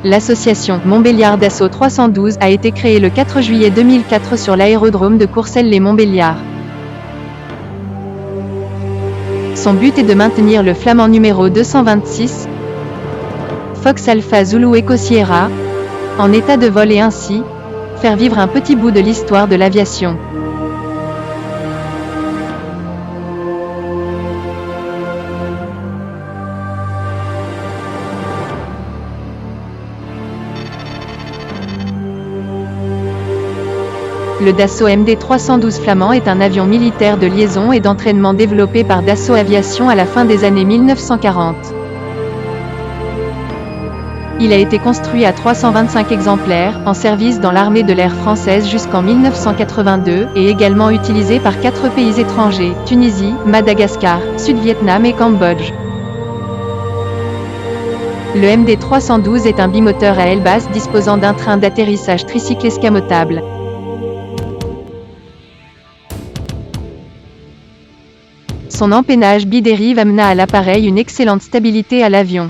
L'association Montbéliard d'Assaut 312 a été créée le 4 juillet 2004 sur l'aérodrome de Courcelles-lès-Montbéliard. Son but est de maintenir le flamand numéro 226, Fox Alpha Zulu Echo Sierra, en état de vol et ainsi, faire vivre un petit bout de l'histoire de l'aviation. Le Dassault MD-312 Flamand est un avion militaire de liaison et d'entraînement développé par Dassault Aviation à la fin des années 1940. Il a été construit à 325 exemplaires, en service dans l'armée de l'air française jusqu'en 1982, et également utilisé par 4 pays étrangers, Tunisie, Madagascar, Sud-Vietnam et Cambodge. Le MD-312 est un bimoteur à aile basse disposant d'un train d'atterrissage tricycle escamotable. Son empennage bidérive amena à l'appareil une excellente stabilité à l'avion.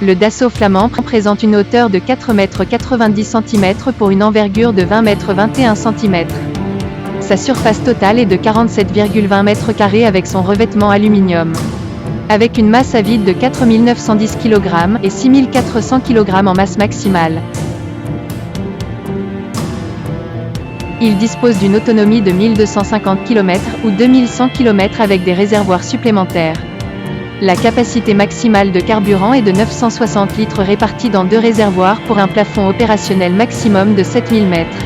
Le Dassault Flamand présente une hauteur de 4,90 m pour une envergure de 20,21 m. Sa surface totale est de 47,20 m² avec son revêtement aluminium. Avec une masse à vide de 4 910 kg et 6 400 kg en masse maximale. Il dispose d'une autonomie de 1250 km ou 2100 km avec des réservoirs supplémentaires. La capacité maximale de carburant est de 960 litres répartis dans 2 réservoirs pour un plafond opérationnel maximum de 7000 mètres.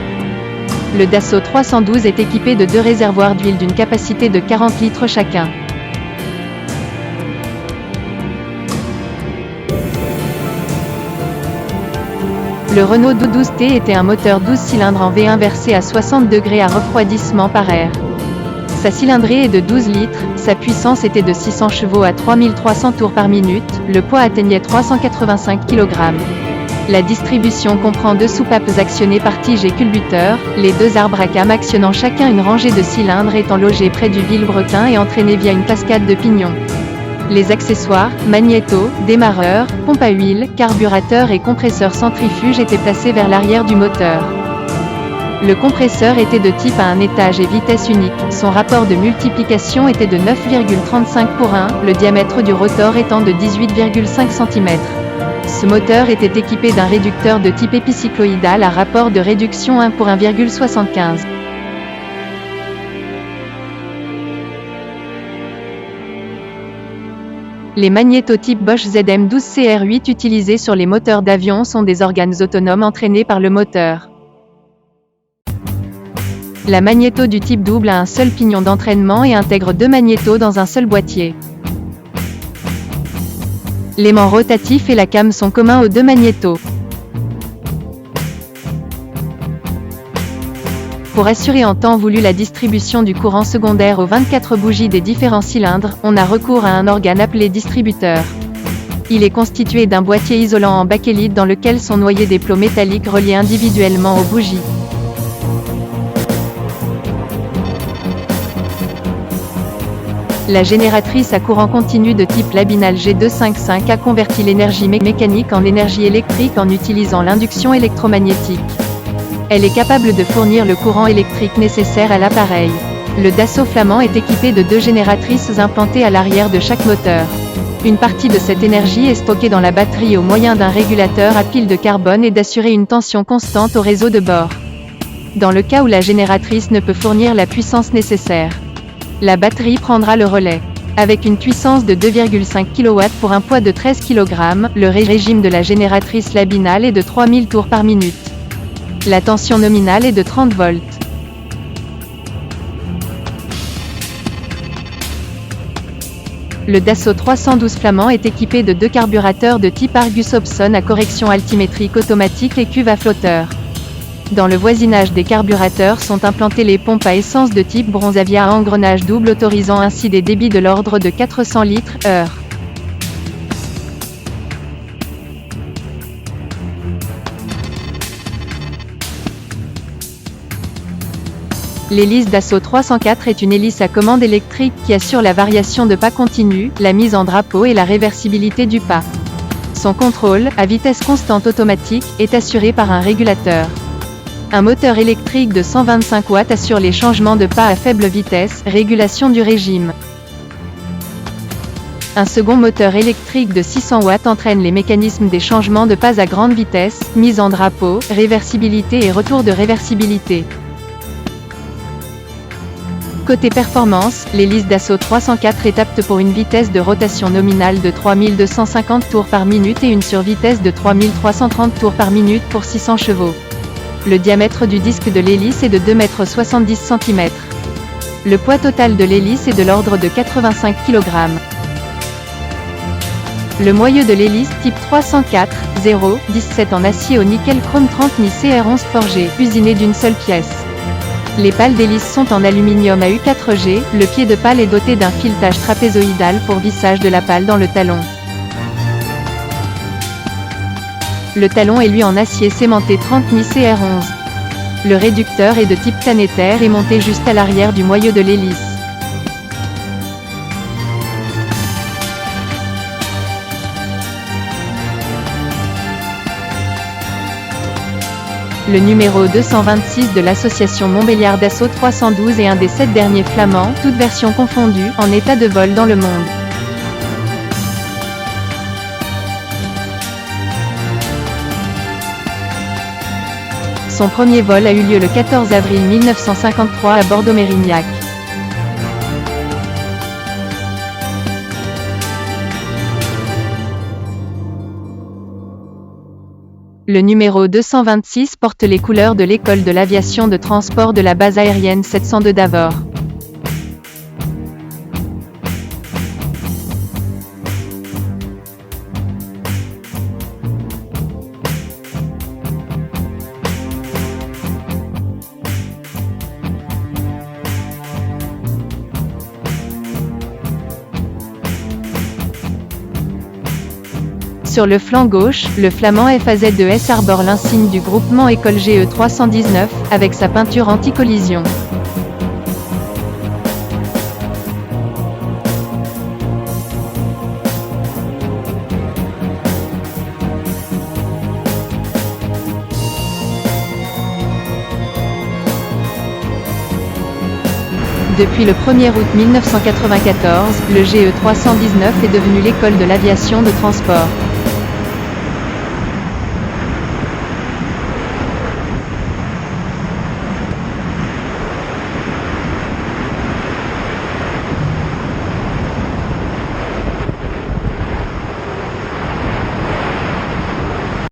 Le Dassault 312 est équipé de 2 réservoirs d'huile d'une capacité de 40 litres chacun. Le Renault 12T était un moteur 12 cylindres en V1 versé à 60 degrés à refroidissement par air. Sa cylindrée est de 12 litres, sa puissance était de 600 chevaux à 3300 tours par minute, le poids atteignait 385 kg. La distribution comprend 2 soupapes actionnées par tige et culbuteur, les 2 arbres à cam actionnant chacun une rangée de cylindres étant logés près du vilebrequin et entraînés via une cascade de pignons. Les accessoires, magnéto, démarreur, pompe à huile, carburateur et compresseur centrifuge étaient placés vers l'arrière du moteur. Le compresseur était de type à un étage et vitesse unique, son rapport de multiplication était de 9,35 pour 1, le diamètre du rotor étant de 18,5 cm. Ce moteur était équipé d'un réducteur de type épicycloïdal à rapport de réduction 1 pour 1,75. Les magnétotypes Bosch ZM12CR8 utilisés sur les moteurs d'avion sont des organes autonomes entraînés par le moteur. La magnéto du type double a un seul pignon d'entraînement et intègre 2 magnétos dans un seul boîtier. L'aimant rotatif et la cam sont communs aux 2 magnétos. Pour assurer en temps voulu la distribution du courant secondaire aux 24 bougies des différents cylindres, on a recours à un organe appelé distributeur. Il est constitué d'un boîtier isolant en bakélite dans lequel sont noyés des plots métalliques reliés individuellement aux bougies. La génératrice à courant continu de type Labinal G255 a converti l'énergie mécanique en énergie électrique en utilisant l'induction électromagnétique. Elle est capable de fournir le courant électrique nécessaire à l'appareil. Le Dassault Flamand est équipé de 2 génératrices implantées à l'arrière de chaque moteur. Une partie de cette énergie est stockée dans la batterie au moyen d'un régulateur à pile de carbone et d'assurer une tension constante au réseau de bord. Dans le cas où la génératrice ne peut fournir la puissance nécessaire, la batterie prendra le relais. Avec une puissance de 2,5 kW pour un poids de 13 kg, le régime de la génératrice Labinal est de 3000 tours par minute. La tension nominale est de 30 volts. Le Dassault 312 Flamand est équipé de 2 carburateurs de type Argus Hobson à correction altimétrique automatique et cuve à flotteur. Dans le voisinage des carburateurs sont implantées les pompes à essence de type Bronzavia à engrenage double autorisant ainsi des débits de l'ordre de 400 litres/heure. L'hélice Dassault 304 est une hélice à commande électrique qui assure la variation de pas continu, la mise en drapeau et la réversibilité du pas. Son contrôle, à vitesse constante automatique, est assuré par un régulateur. Un moteur électrique de 125 watts assure les changements de pas à faible vitesse, régulation du régime. Un second moteur électrique de 600 watts entraîne les mécanismes des changements de pas à grande vitesse, mise en drapeau, réversibilité et retour de réversibilité. Côté performance, l'hélice Dassault 304 est apte pour une vitesse de rotation nominale de 3250 tours par minute et une survitesse de 3330 tours par minute pour 600 chevaux. Le diamètre du disque de l'hélice est de 2,70 m. Le poids total de l'hélice est de l'ordre de 85 kg. Le moyeu de l'hélice type 304-0-17 en acier au nickel chrome 30 Ni CR11 forgé, usiné d'une seule pièce. Les pales d'hélice sont en aluminium AU4G, le pied de pale est doté d'un filetage trapézoïdal pour vissage de la pale dans le talon. Le talon est lui en acier sémenté 30 Ni CR11. Le réducteur est de type planétaire et monté juste à l'arrière du moyeu de l'hélice. Le numéro 226 de l'association Montbéliard Dassault 312 est un des 7 derniers flamands, toutes versions confondues, en état de vol dans le monde. Son premier vol a eu lieu le 14 avril 1953 à Bordeaux-Mérignac. Le numéro 226 porte les couleurs de l'école de l'aviation de transport de la base aérienne 702 d'Avord. Sur le flanc gauche, le flamand FAZ2S arbore l'insigne du groupement École GE 319, avec sa peinture anti-collision. Depuis le 1er août 1994, le GE 319 est devenu l'école de l'aviation de transport.